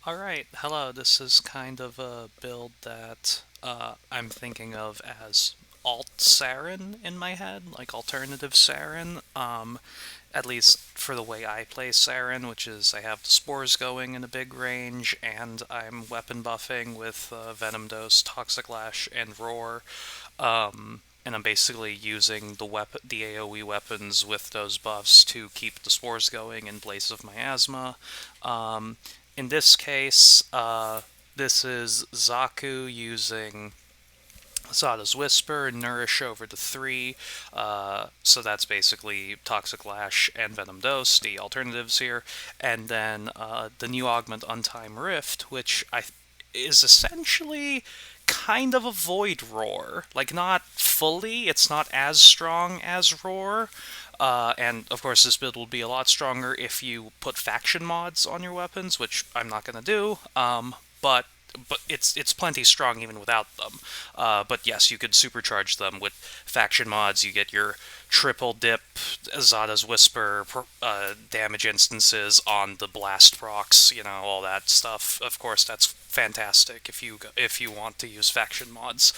Alright, hello. This is kind of a build that I'm thinking of as Alt-Saryn in my head, like alternative Saryn. At least for the way I play Saryn, which is I have the spores going in a big range, and I'm weapon buffing with Venom Dose, Toxic Lash, and Roar. And I'm basically using the AoE weapons with those buffs to keep the spores going in place of miasma. Um, in this case, this is Xaku using Xata's Whisper, Nourish over to 3, so that's basically Toxic Lash and Venom Dose, the alternatives here, and then the new Augment Untime Rift, which is essentially kind of a Void Roar. Like, not fully, it's not as strong as Roar, and of course this build will be a lot stronger if you put faction mods on your weapons, which I'm not going to do, but it's plenty strong even without them. But yes, you could supercharge them with faction mods. You get your triple dip, Xata's Whisper, damage instances on the blast procs, all that stuff. Of course, that's fantastic if you want to use faction mods.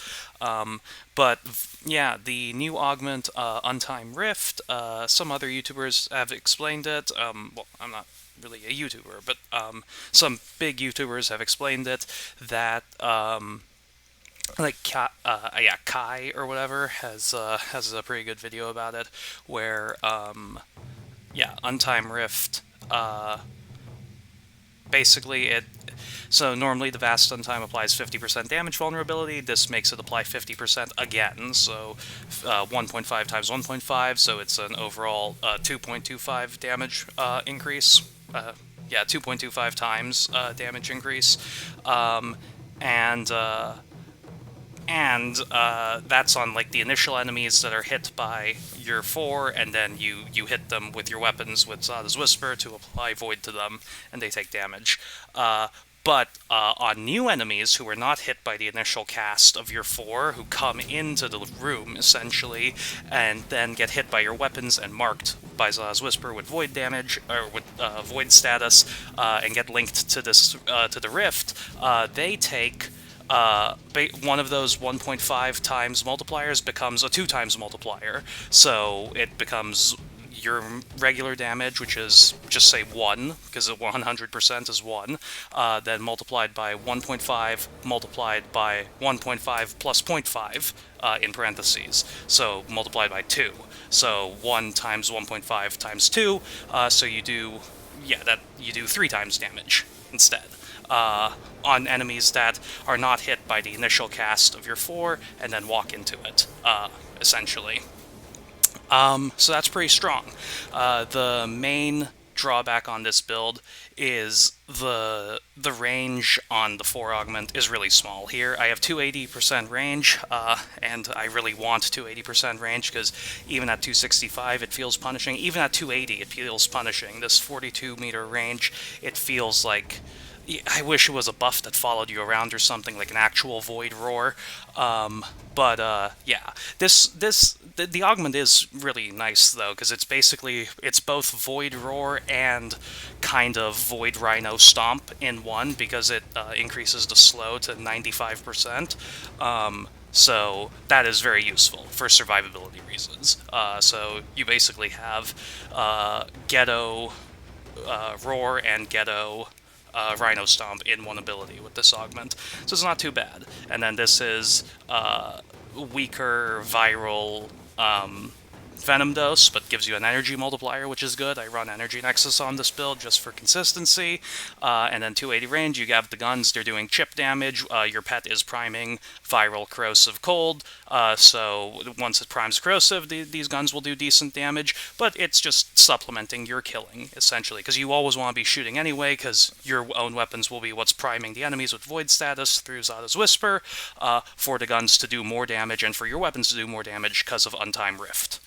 But yeah, the new Augment Untime Rift. Some other YouTubers have explained it. Well, I'm not really a YouTuber, but some big YouTubers have explained it that Kai or whatever has a pretty good video about it where Untime Rift basically it. So normally the Vast Untime applies 50% damage vulnerability. This makes it apply 50% again, so 1.5 times 1.5, so it's an overall 2.25 damage increase. 2.25 times damage increase, and that's on like the initial enemies that are hit by your 4, and then you hit them with your weapons with Xata's Whisper to apply Void to them, and they take damage. But on new enemies who are not hit by the initial cast of your 4, who come into the room, essentially, and then get hit by your weapons and marked by Xata's Whisper with Void damage, or with Void status, and get linked to this to the Rift, they take... one of those 1.5 times multipliers becomes a 2 times multiplier, so it becomes your regular damage, which is, just say 1, because 100% is 1, then multiplied by 1.5, multiplied by 1.5 plus 0.5, in parentheses, so multiplied by 2. So 1 times 1.5 times 2, so you do 3 times damage instead. On enemies that are not hit by the initial cast of your 4, and then walk into it, essentially. So that's pretty strong. The main drawback on this build is the range on the 4 augment is really small here. I have 280% range, and I really want 280% range because even at 265 it feels punishing. Even at 280 it feels punishing. This 42 meter range, it feels like... I wish it was a buff that followed you around or something, like an actual Void Roar. The Augment is really nice, though, because it's both Void Roar and kind of Void Rhino Stomp in one, because it increases the slow to 95%. So that is very useful for survivability reasons. So you basically have Ghetto Roar and Ghetto Rhino Stomp in one ability with this augment, so it's not too bad. And then this is weaker viral Venom Dose, but gives you an energy multiplier, which is good. I run Energy Nexus on this build just for consistency. And then 280 range, you have the guns, they're doing chip damage. Your pet is priming Viral Corrosive Cold, so once it primes Corrosive, these guns will do decent damage, but it's just supplementing your killing, essentially, because you always want to be shooting anyway, because your own weapons will be what's priming the enemies with Void status through Xata's Whisper, for the guns to do more damage, and for your weapons to do more damage because of Untime Rift.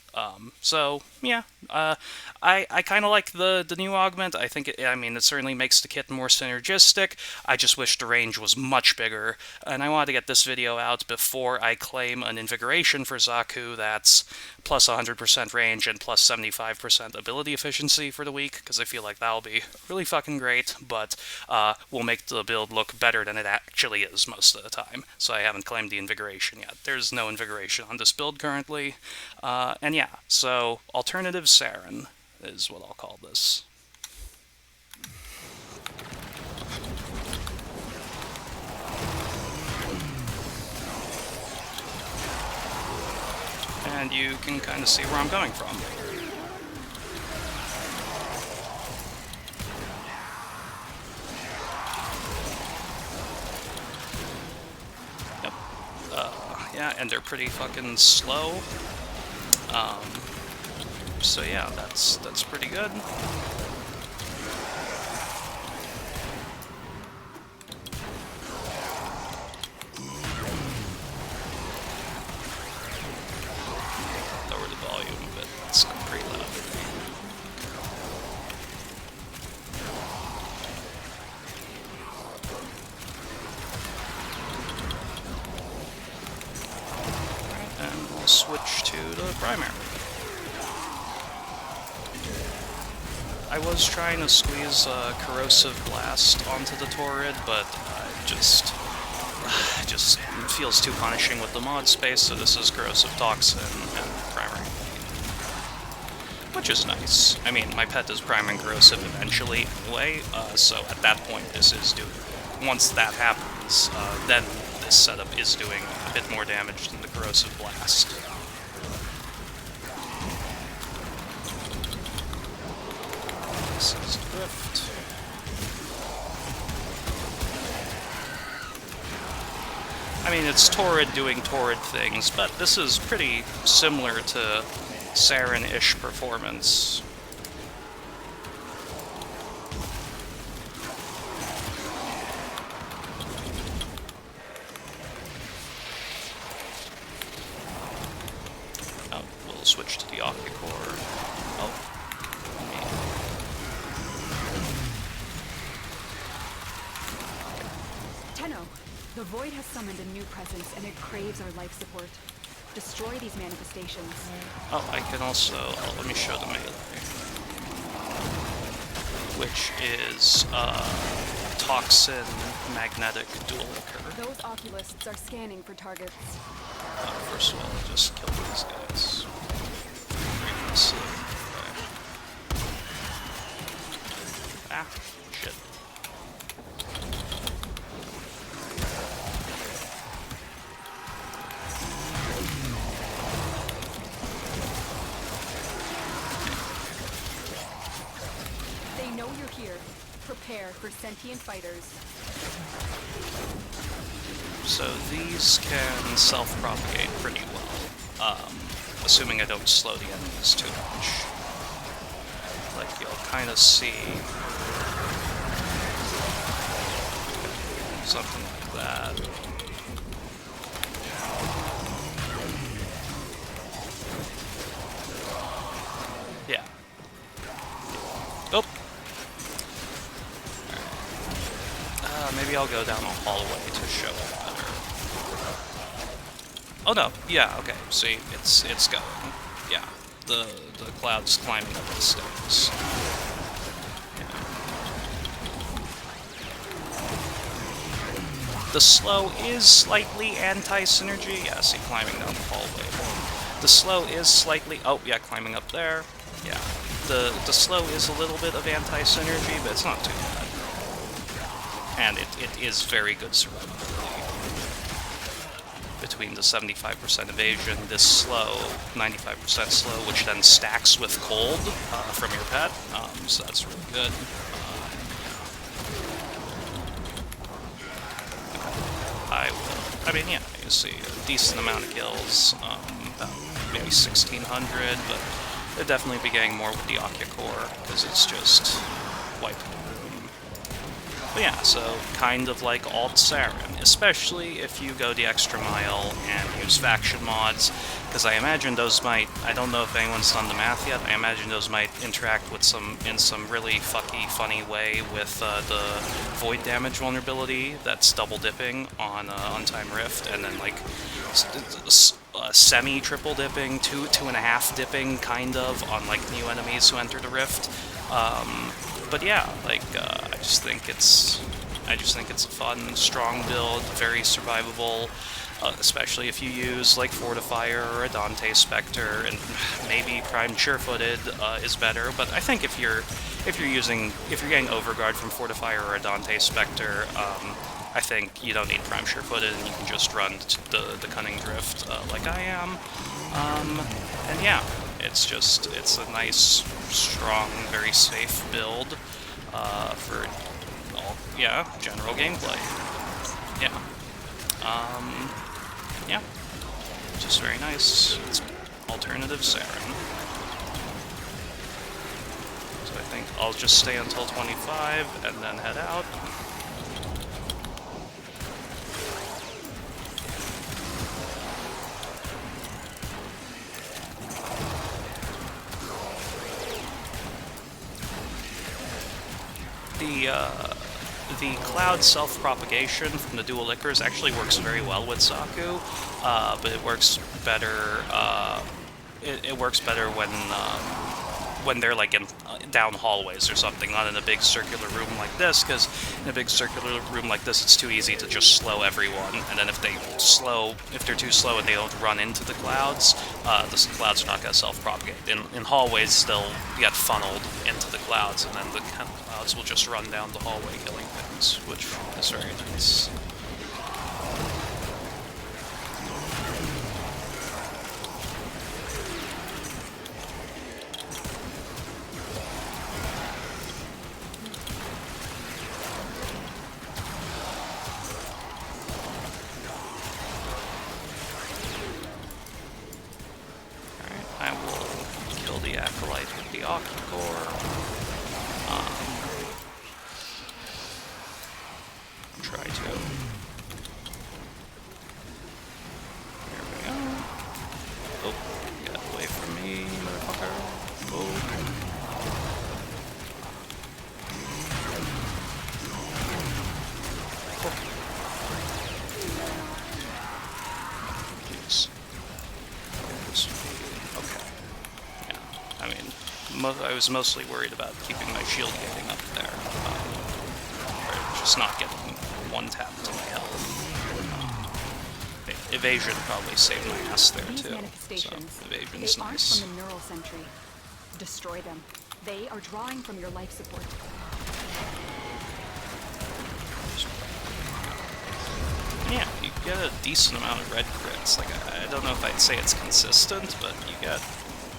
So yeah, I kind of like the new augment. I think it certainly makes the kit more synergistic. I just wish the range was much bigger, and I wanted to get this video out before I claim an invigoration for Xaku that's plus 100% range and plus 75% ability efficiency for the week, because I feel like that'll be really fucking great, but will make the build look better than it actually is most of the time. So I haven't claimed the invigoration yet. There's no invigoration on this build currently. And yeah, so Alternative Saryn is what I'll call this. And you can kind of see where I'm coming from. Yep. Yeah, and they're pretty fucking slow. So yeah, that's pretty good. Lower the volume a bit, it's pretty loud. And we'll switch to the primary. I was trying to squeeze a Corrosive Blast onto the Torid, but it just feels too punishing with the mod space, so this is Corrosive Toxin and primary. Which is nice. I mean, my pet is priming Corrosive eventually anyway, so at that point this is doing... Once that happens, then this setup is doing a bit more damage than the Corrosive Blast. This is Drift. I mean, it's Torid doing Torid things, but this is pretty similar to Saryn-ish performance. Oh, we'll switch to the Ocucor. Oh. The Void has summoned a new presence, and it craves our life support. Destroy these manifestations. Oh, I can also... Oh, let me show the melee. Which is, Toxin Magnetic Dual Ichor. Those oculists are scanning for targets. First of all, just kill these guys. Okay. Ah, shit. Here, prepare for sentient fighters. So these can self-propagate pretty well, assuming I don't slow the enemies too much. Like you'll kind of see something like that. Yeah. Oh. Maybe I'll go down a hallway to show it better. Oh no, yeah, okay, see, it's going. Yeah, the cloud's climbing up the stairs. Yeah. The slow is slightly anti-synergy. Yeah, see, climbing down the hallway. The slow is slightly... Oh, yeah, climbing up there. Yeah. The slow is a little bit of anti-synergy, but it's not too bad. And it is very good survivability. Between the 75% evasion, this slow, 95% slow, which then stacks with cold from your pet, so that's really good. I mean, yeah, you see a decent amount of kills, about maybe 1,600, but they'd definitely be getting more with the Ocucor, because it's just wiping the room. But yeah, so kind of like Alt-Saryn, especially if you go the extra mile and use faction mods, because I imagine those might, I don't know if anyone's done the math yet, I imagine those might interact with in some really fucky, funny way with the void damage vulnerability that's double dipping on Untime Rift, and then like semi-triple dipping, two and a half dipping, kind of, on like new enemies who enter the Rift. But yeah, like I just think it's a fun, strong build, very survivable, especially if you use like Fortifier or a Dante Spectre, and maybe Prime Sure-Footed is better. But I think if you're getting Overguard from Fortifier or a Dante Spectre, I think you don't need Prime Sure-Footed, and you can just run the Cunning Drift like I am. And yeah, it's a nice, strong, very safe build for general gameplay. Yeah. Yeah. Just very nice. It's alternative Saryn. So I think I'll just stay until 25 and then head out. The cloud self-propagation from the dual Ichors actually works very well with Xaku, but it works better. It works better when they're like in down hallways or something, not in a big circular room like this. Because in a big circular room like this, it's too easy to just slow everyone. And then if they're too slow and they don't run into the clouds are not going to self-propagate. In hallways, they'll get funneled into the clouds, and then the clouds will just run down the hallway killing things, which is very nice. I will kill the Acolyte with the Ocucor. Try to. There we go. Oh, get away from me, motherfucker. Oh. Jeez. Okay. Yeah, I mean, I was mostly worried about keeping my shield getting up there, or just not getting one tap to my health. Evasion probably saved my ass there too. So evasion's nice. From the neural sentry. Destroy them. They are drawing from your life support. Yeah, you get a decent amount of red crits. Like, I don't know if I'd say it's consistent, but you get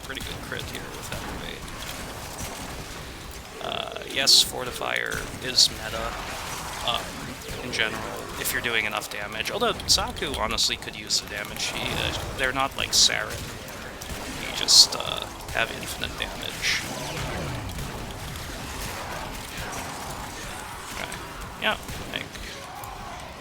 pretty good crit here with that evade. Yes, Fortifier is meta in general, if you're doing enough damage. Although Xaku honestly could use the damage. They're not like Saryn. You just have infinite damage. Okay. Yeah, like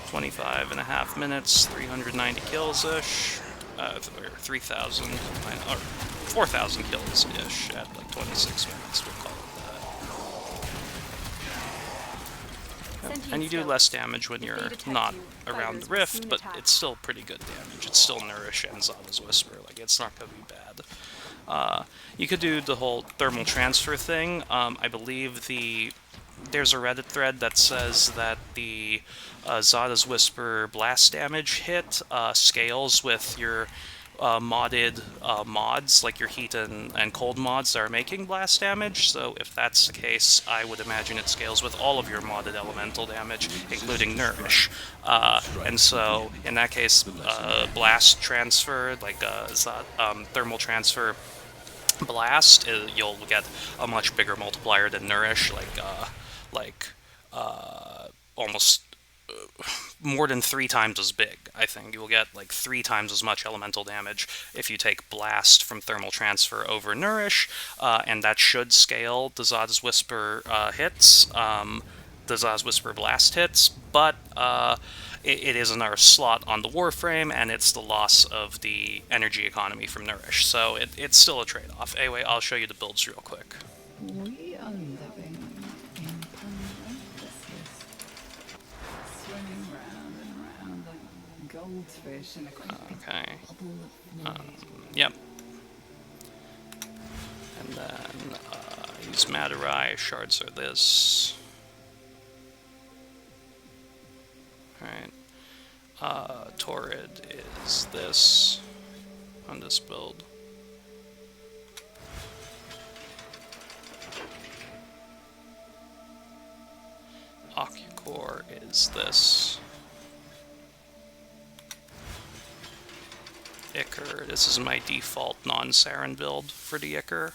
25.5 minutes, 390 kills-ish, or 3,000, or 4,000 kills-ish at like 26 minutes, we'll call it that. And you do less damage when you're not around the rift, but it's still pretty good damage. It's still Nourish and Xata's Whisper, like it's not going to be bad. You could do the whole thermal transfer thing. I believe there's a Reddit thread that says that the Xata's Whisper blast damage hit scales with your modded mods, like your heat and cold mods that are making blast damage. So if that's the case, I would imagine it scales with all of your modded elemental damage, including Nourish. And so in that case, blast transfer, like thermal transfer blast, you'll get a much bigger multiplier than Nourish, almost more than 3 times as big. I think you will get like 3 times as much elemental damage if you take Blast from Thermal Transfer over Nourish, and that should scale the Xata's Whisper hits. the Zaz Whisper Blast hits, but it isn't our slot on the Warframe, and it's the loss of the energy economy from Nourish, so it's still a trade-off. Anyway, I'll show you the builds real quick. We are living in parenthesis, swimming round and round like goldfish in a great Okay. bubble of fluid. Yep. And then use Madarai. Shards are this. Alright. Torid is this on this build. Ocucor is this. Ichor. This is my default non-Saryn build for the Ichor.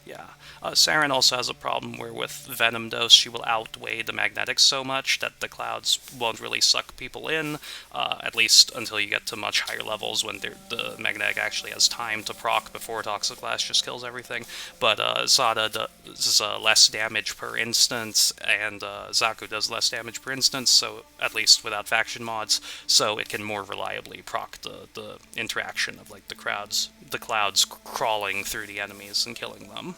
Yeah. Saryn also has a problem where with Venom Dose she will outweigh the magnetics so much that the clouds won't really suck people in, at least until you get to much higher levels when the magnetic actually has time to proc before Toxic Blast just kills everything. But Xata does less damage per instance, and Xaku does less damage per instance, so at least without faction mods, so it can more reliably proc the interaction of like the clouds crawling through the enemies and killing them.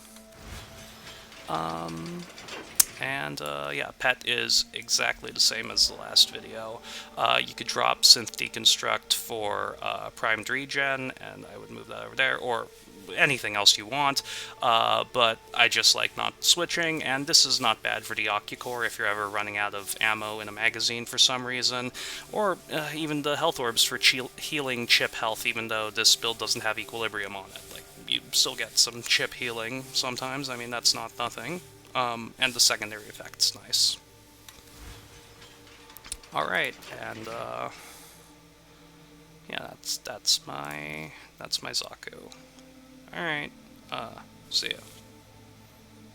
Yeah, Pet is exactly the same as the last video. You could drop Synth Deconstruct for Primed Regen, and I would move that over there, or anything else you want, but I just like not switching, and this is not bad for the Ocucor if you're ever running out of ammo in a magazine for some reason, or even the Health Orbs for healing chip health, even though this build doesn't have Equilibrium on it. Like, you still get some chip healing sometimes, I mean, that's not nothing. And the secondary effect's nice. Alright, and yeah, that's my Xaku. Alright, see ya.